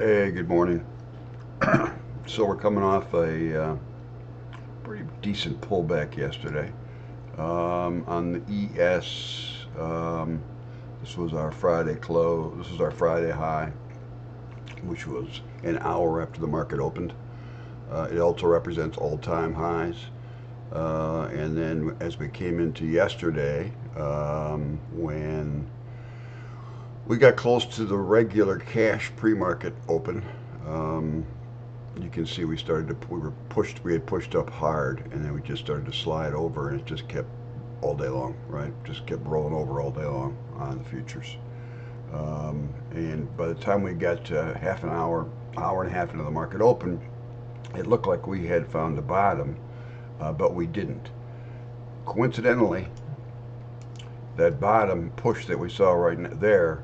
Hey, good morning. So we're coming off a pretty decent pullback yesterday on the ES. This was our Friday close. This was our Friday high, which was an hour after the market opened. It also represents all-time highs. And then as we came into yesterday, when we got close to the regular cash pre-market open, um, you can see we had pushed up hard, and then we just started to slide over, and it just kept all day long, right? Just kept rolling over all day long on the futures. And by the time we got to half an hour, hour and a half into the market open, it looked like we had found the bottom, but we didn't. Coincidentally, that bottom push that we saw right there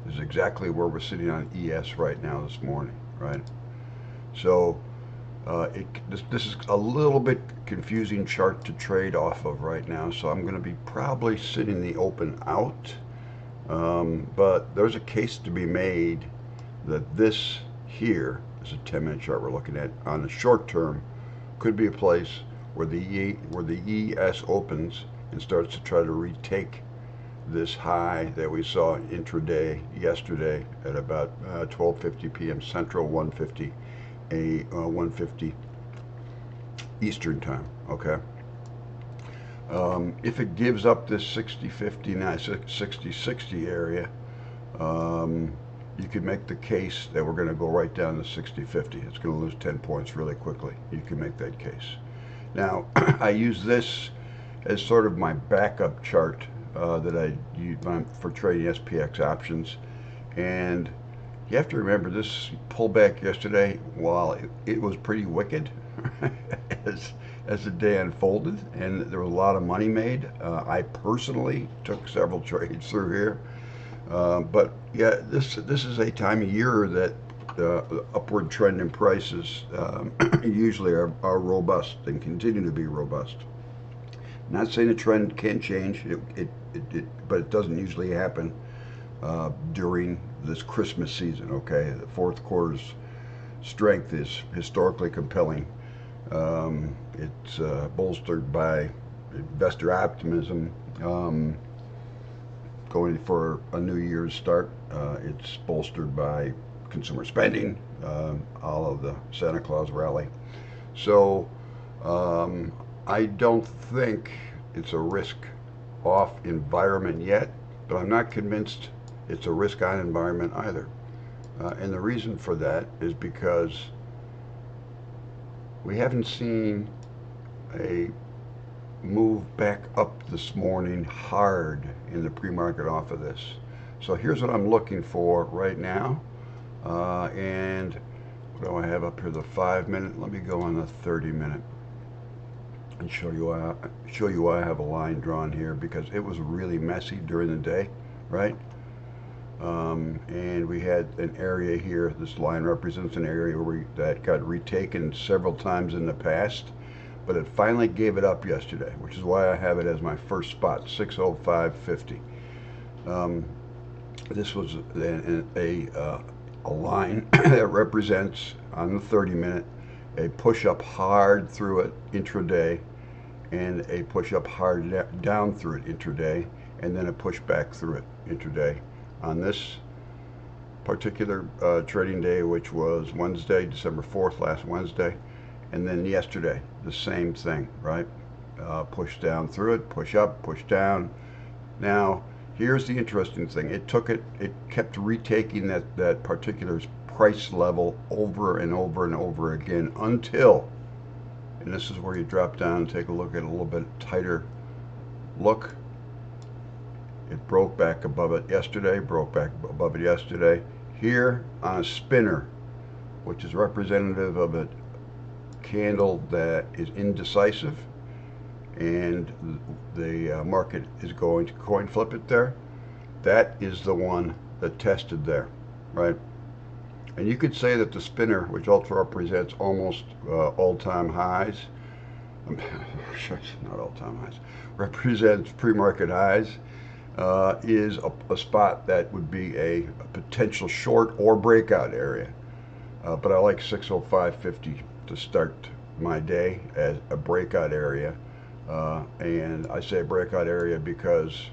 is exactly where we're sitting on ES right now this morning, right? So this is a little bit confusing chart to trade off of right now, so I'm going to be probably sitting the open out. But there's a case to be made that this here is a 10-minute chart we're looking at on the short term could be a place where the ES opens and starts to try to retake this high that we saw intraday yesterday at about 12:50 p.m. Central, 150 Eastern time. Okay. If it gives up this 60-50, 60-60 area, you could make the case that we're going to go right down to 60-50. It's going to lose 10 points really quickly. You can make that case. Now, I use this as sort of my backup chart that I use for trading SPX options. And you have to remember this pullback yesterday, while it was pretty wicked as the day unfolded, and there was a lot of money made. I personally took several trades through here. But yeah, this is a time of year that upward trend in prices usually are robust and continue to be robust. Not saying the trend can change, but it doesn't usually happen during this Christmas season. Okay, the fourth quarter's strength is historically compelling. It's bolstered by investor optimism. Going for a New Year's start. It's bolstered by consumer spending, all of the Santa Claus rally. So I don't think it's a risk off environment yet, but I'm not convinced it's a risk on environment either. And the reason for that is because we haven't seen a move back up this morning hard in the pre-market off of this. So here's what I'm looking for right now. And what do I have up here? The 5-minute. Let me go on the 30-minute and show you why I have a line drawn here, because it was really messy during the day, right? And we had an area here. This line represents an area that got retaken several times in the past, but it finally gave it up yesterday, which is why I have it as my first spot, 605.50. This was a line that represents, on the 30-minute, a push up hard through it intraday, and a push up hard down through it intraday, and then a push back through it intraday. On this particular trading day, which was Wednesday, December 4th, last Wednesday, and then yesterday, the same thing, right? Push down through it, push up, push down. Now, here's the interesting thing. It kept retaking that particular price level over and over and over again until, and this is where you drop down and take a look at a little bit tighter look. It broke back above it yesterday, Here on a spinner, which is representative of a candle that is indecisive, and the market is going to coin flip it there. That is the one that tested there, right? And you could say that the spinner, which also represents almost all-time highs, not all-time highs, represents pre-market highs, is a spot that would be a potential short or breakout area. But I like 605.50 to start my day as a breakout area. And I say breakout area because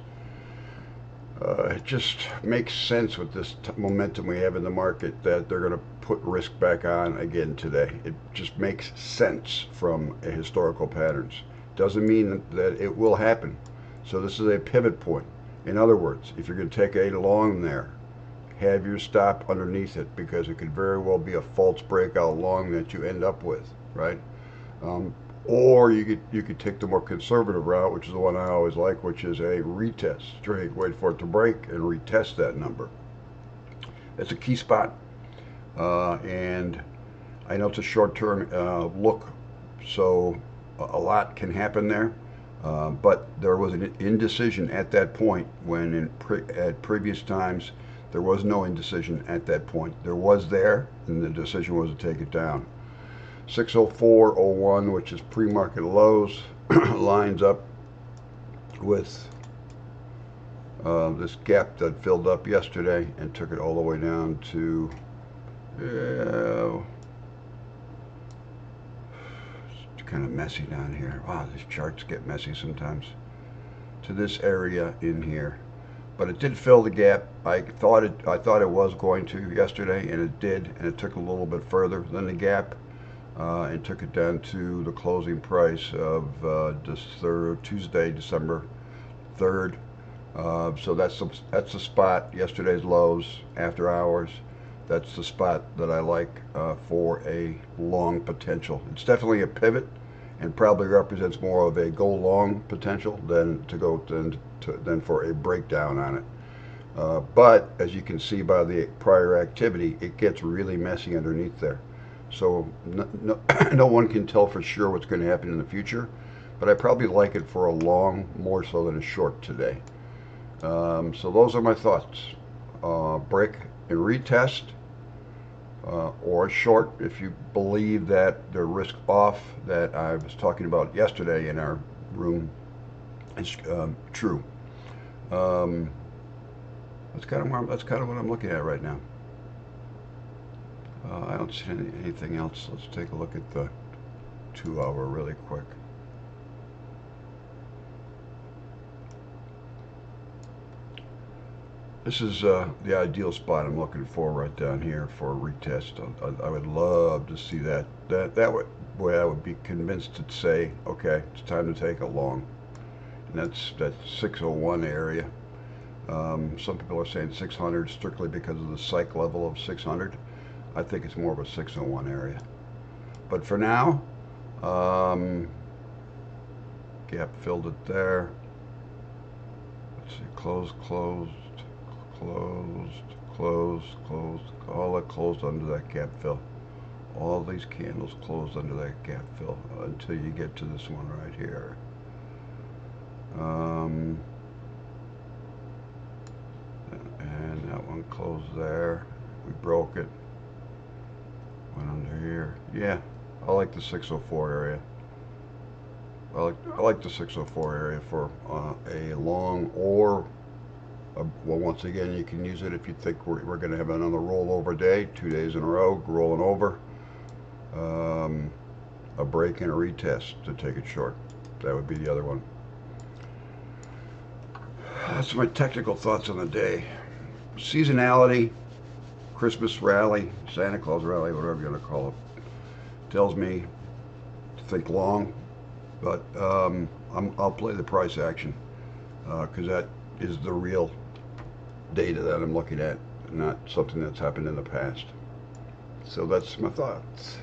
it just makes sense with this momentum we have in the market that they're going to put risk back on again today. It just makes sense from a historical patterns. Doesn't mean that it will happen. So this is a pivot point. In other words, if you're going to take a long there, have your stop underneath it, because it could very well be a false breakout long that you end up with, right? Or you could take the more conservative route, which is the one I always like, which is a retest trade. Wait for it to break and retest that number. That's a key spot, and I know it's a short-term look, so a lot can happen there. But there was an indecision at that point when at previous times there was no indecision at that point. There was there, and the decision was to take it down. 604.01, which is pre-market lows, lines up with this gap that filled up yesterday and took it all the way down to it's kind of messy down here. Wow, these charts get messy sometimes. To this area in here, but it did fill the gap. I thought it was going to yesterday, and it did, and it took a little bit further than the gap. And took it down to the closing price of Tuesday, December 3rd. So that's the spot. Yesterday's lows after hours. That's the spot that I like for a long potential. It's definitely a pivot, and probably represents more of a go long potential than for a breakdown on it. But as you can see by the prior activity, it gets really messy underneath there. So no one can tell for sure what's going to happen in the future, but I probably like it for a long more so than a short today. So those are my thoughts. Break and retest, or short if you believe that the risk off that I was talking about yesterday in our room is true. That's kind of what I'm looking at right now. I don't see anything else. Let's take a look at the 2 hour really quick. This is the ideal spot I'm looking for right down here for a retest. I would love to see that. That way I would be convinced to say, okay, it's time to take a long. And that's that 601 area. Some people are saying 600 strictly because of the psych level of 600. I think it's more of a 601 area. But for now, gap filled it there. Let's see, closed. All that closed under that gap fill. All these candles closed under that gap fill until you get to this one right here. And that one closed there. We broke it. Went under here. Yeah, I like the 604 area. I like the 604 area for a long, or well, once again, you can use it if you think we're going to have another rollover day, 2 days in a row, rolling over. A break and a retest to take it short. That would be the other one. That's my technical thoughts on the day. Seasonality, Christmas rally, Santa Claus rally, whatever you want to call it, tells me to think long, but I'll play the price action because that is the real data that I'm looking at, not something that's happened in the past. So that's my thoughts.